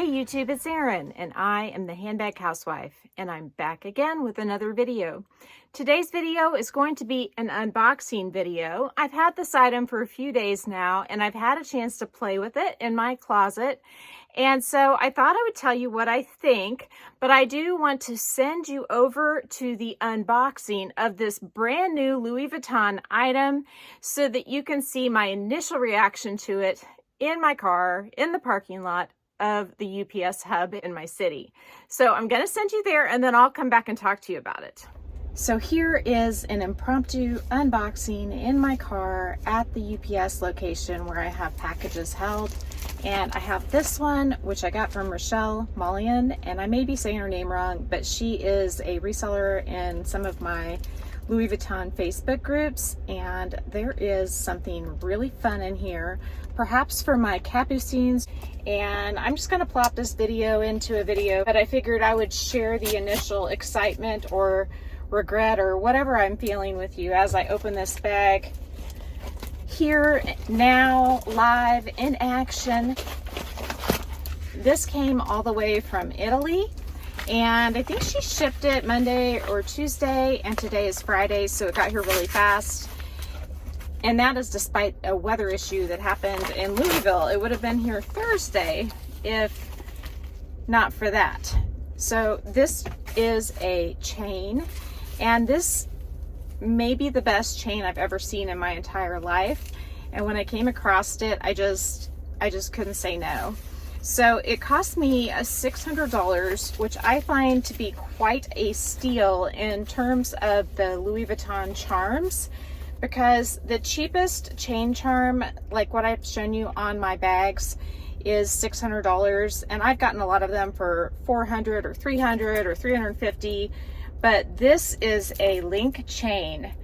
Hey YouTube, it's Erin, and I am the Handbag Housewife, and I'm back again with another video. Today's video is going to be an unboxing video. I've had this item for a few days now, and I've had a chance to play with it in my closet. And so I thought I would tell you what I think, but I do want to send you over to the unboxing of this brand new Louis Vuitton item so that you can see my initial reaction to it in my car, in the parking lot of the UPS hub in my city. So I'm gonna send you there and then I'll come back and talk to you about it. So here is an impromptu unboxing in my car at the UPS location where I have packages held. And I have this one, which I got from Rochelle Mullion, and I may be saying her name wrong, but she is a reseller in some of my Louis Vuitton Facebook groups, and there is something really fun in here, perhaps for my Capucines. And I'm just gonna plop this video into a video, but I figured I would share the initial excitement or regret or whatever I'm feeling with you as I open this bag. Here, now, live, in action. This came all the way from Italy, and I think she shipped it Monday or Tuesday, and today is Friday, so it got here really fast. And that is despite a weather issue that happened in Louisville. It would have been here Thursday if not for that. So this is a chain, and this may be the best chain I've ever seen in my entire life. And when I came across it, I just couldn't say no. So it cost me $600, which I find to be quite a steal in terms of the Louis Vuitton charms, because the cheapest chain charm, like what I've shown you on my bags, is $600, and I've gotten a lot of them for $400 or $300 or $350. But this is a link chain,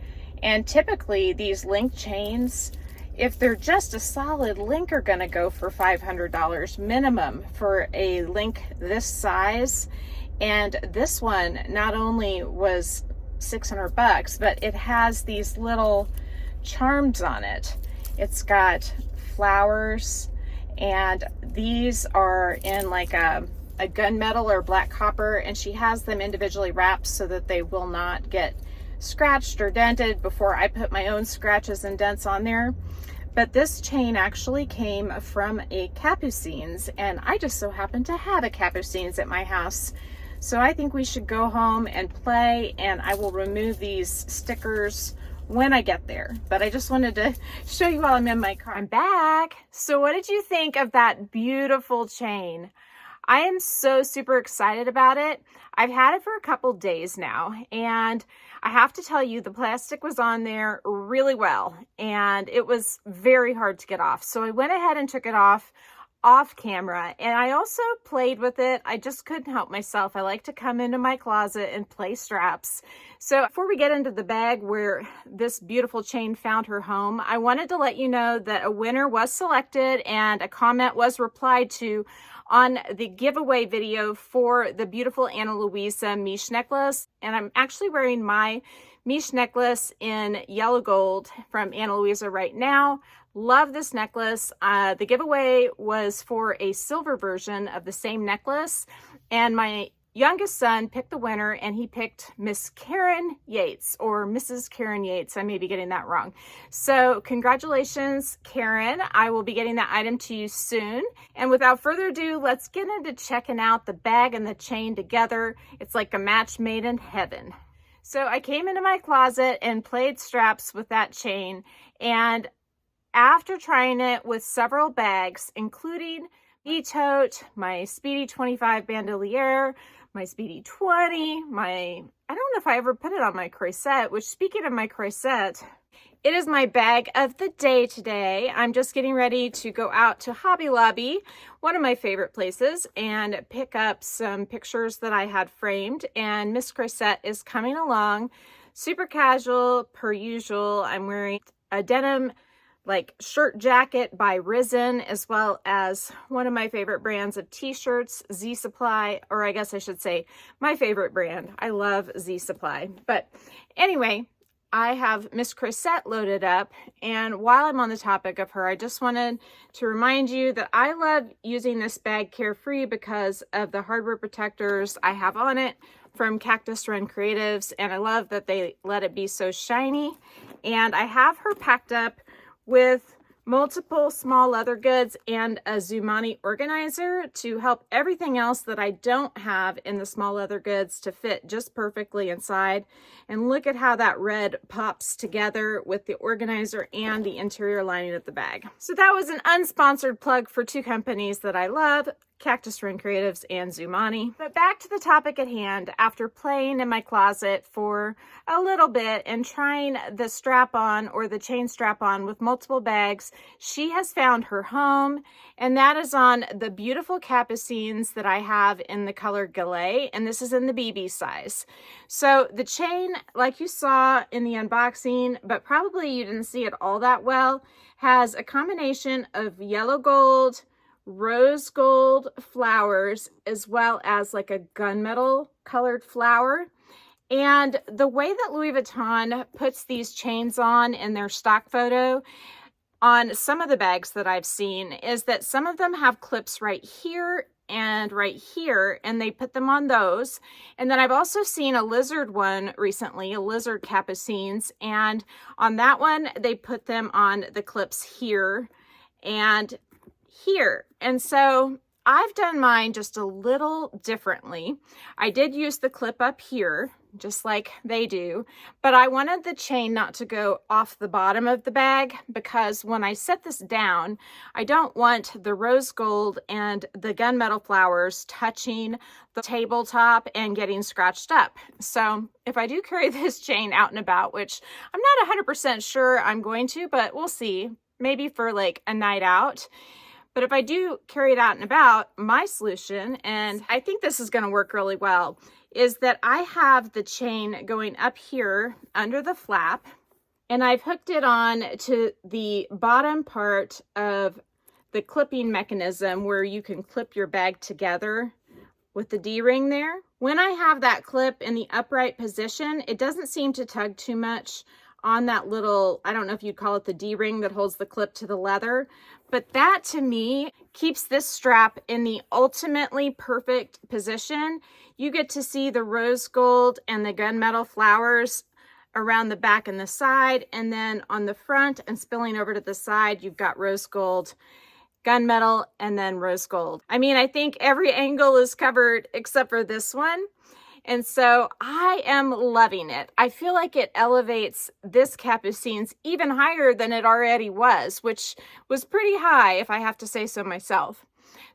and typically these link chains, if they're just a solid link, are gonna go for $500 minimum for a link this size. And this one not only was 600 bucks, but it has these little charms on it. It's got flowers, and these are in like a gunmetal or black copper, and she has them individually wrapped so that they will not get scratched or dented before I put my own scratches and dents on there. But this chain actually came from a Capucines, and I just so happen to have a Capucines at my house. So I think we should go home and play, and I will remove these stickers when I get there. But I just wanted to show you while I'm in my car. I'm back. So what did you think of that beautiful chain? I am so super excited about it. I've had it for a couple days now, and I have to tell you, the plastic was on there really well, and it was very hard to get off. So I went ahead and took it off camera, and I also played with it. I just couldn't help myself. I like to come into my closet and play straps. So before we get into the bag where this beautiful chain found her home, I wanted to let you know that a winner was selected and a comment was replied to on the giveaway video for the beautiful Ana Luisa Miche necklace. And I'm actually wearing my Miche necklace in yellow gold from Ana Luisa right now. Love this necklace. The giveaway was for a silver version of the same necklace, and my youngest son picked the winner, and he picked Miss Karen Yates, or Mrs. Karen Yates. I may be getting that wrong. So congratulations, Karen. I will be getting that item to you soon. And without further ado, let's get into checking out the bag and the chain together. It's like a match made in heaven. So I came into my closet and played straps with that chain, and after trying it with several bags, including E-Tote, my Speedy 25 bandolier, my Speedy 20, I don't know if I ever put it on my Croisette, which, speaking of my Croisette, it is my bag of the day today. I'm just getting ready to go out to Hobby Lobby, one of my favorite places, and pick up some pictures that I had framed, and Miss Croisette is coming along. Super casual, per usual. I'm wearing a denim like shirt jacket by Risen, as well as one of my favorite brands of t-shirts, Z Supply, or I guess I should say my favorite brand. I love Z Supply. But anyway, I have Miss Chrisette loaded up, and while I'm on the topic of her, I just wanted to remind you that I love using this bag Carefree because of the hardware protectors I have on it from Cactus Wren Creatives, and I love that they let it be so shiny. And I have her packed up with multiple small leather goods and a Zumani organizer to help everything else that I don't have in the small leather goods to fit just perfectly inside. And look at how that red pops together with the organizer and the interior lining of the bag. So that was an unsponsored plug for two companies that I love, Cactus Wren Creatives and Zumani. But back to the topic at hand. After playing in my closet for a little bit and trying the strap-on or the chain strap-on with multiple bags, she has found her home, and that is on the beautiful Capucines that I have in the color Gallet, and this is in the BB size. So the chain, like you saw in the unboxing, but probably you didn't see it all that well, has a combination of yellow gold, rose gold flowers, as well as like a gunmetal colored flower. And the way that Louis Vuitton puts these chains on in their stock photo on some of the bags that I've seen is that some of them have clips right here and right here, and they put them on those. And then I've also seen a lizard one recently, a lizard Capucines, and on that one they put them on the clips here and here. And so I've done mine just a little differently. I did use the clip up here, just like they do, but I wanted the chain not to go off the bottom of the bag because when I set this down, I don't want the rose gold and the gunmetal flowers touching the tabletop and getting scratched up. So if I do carry this chain out and about, which I'm not 100% sure I'm going to, but we'll see, maybe for like a night out. But if I do carry it out and about, my solution, and I think this is going to work really well, is that I have the chain going up here under the flap, and I've hooked it on to the bottom part of the clipping mechanism where you can clip your bag together with the D-ring there. When I have that clip in the upright position, it doesn't seem to tug too much on that little, I don't know if you'd call it the D-ring that holds the clip to the leather, but that to me keeps this strap in the ultimately perfect position. You get to see the rose gold and the gunmetal flowers around the back and the side, and then on the front and spilling over to the side, you've got rose gold, gunmetal, and then rose gold. I mean, I think every angle is covered except for this one. And so I am loving it. I feel like it elevates this Capucines even higher than it already was, which was pretty high if I have to say so myself.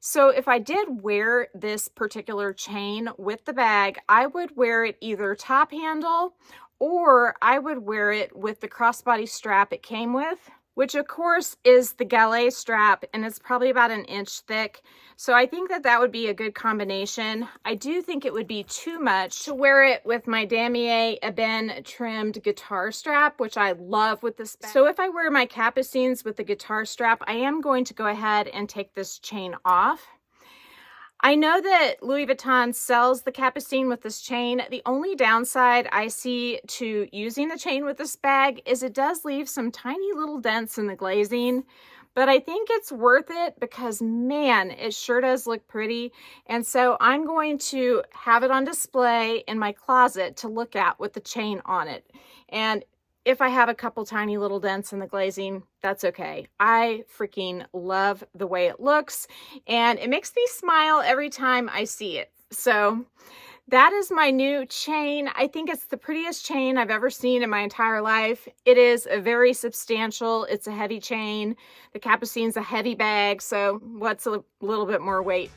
So if I did wear this particular chain with the bag, I would wear it either top handle or I would wear it with the crossbody strap it came with, which of course is the Gallet strap, and it's probably about an inch thick. So I think that that would be a good combination. I do think it would be too much to wear it with my Damier Ebene trimmed guitar strap, which I love with this bag. So if I wear my Capucines with the guitar strap, I am going to go ahead and take this chain off. I know that Louis Vuitton sells the Capucine with this chain. The only downside I see to using the chain with this bag is it does leave some tiny little dents in the glazing, but I think it's worth it because, man, it sure does look pretty. And so I'm going to have it on display in my closet to look at with the chain on it. And if I have a couple tiny little dents in the glazing, that's okay. I freaking love the way it looks, and it makes me smile every time I see it. So that is my new chain. I think it's the prettiest chain I've ever seen in my entire life. It is a very substantial, it's a heavy chain. The Capucine's a heavy bag, so what's a little bit more weight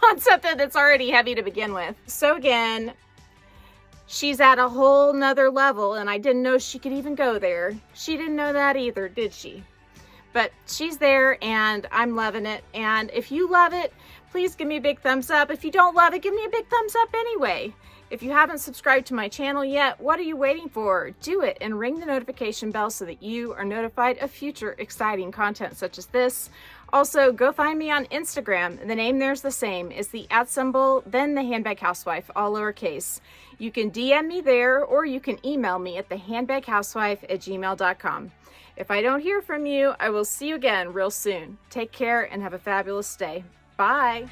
on something that's already heavy to begin with? So again, she's at a whole nother level, and I didn't know she could even go there. She didn't know that either, did she? But she's there, and I'm loving it. And if you love it, please give me a big thumbs up. If you don't love it, give me a big thumbs up anyway. If you haven't subscribed to my channel yet, what are you waiting for? Do it and ring the notification bell so that you are notified of future exciting content such as this Also, go find me on Instagram. The name there's the same. It's the @ then the Handbag Housewife, all lowercase. You can DM me there, or you can email me at thehandbaghousewife@gmail.com. If I don't hear from you, I will see you again real soon. Take care and have a fabulous day. Bye.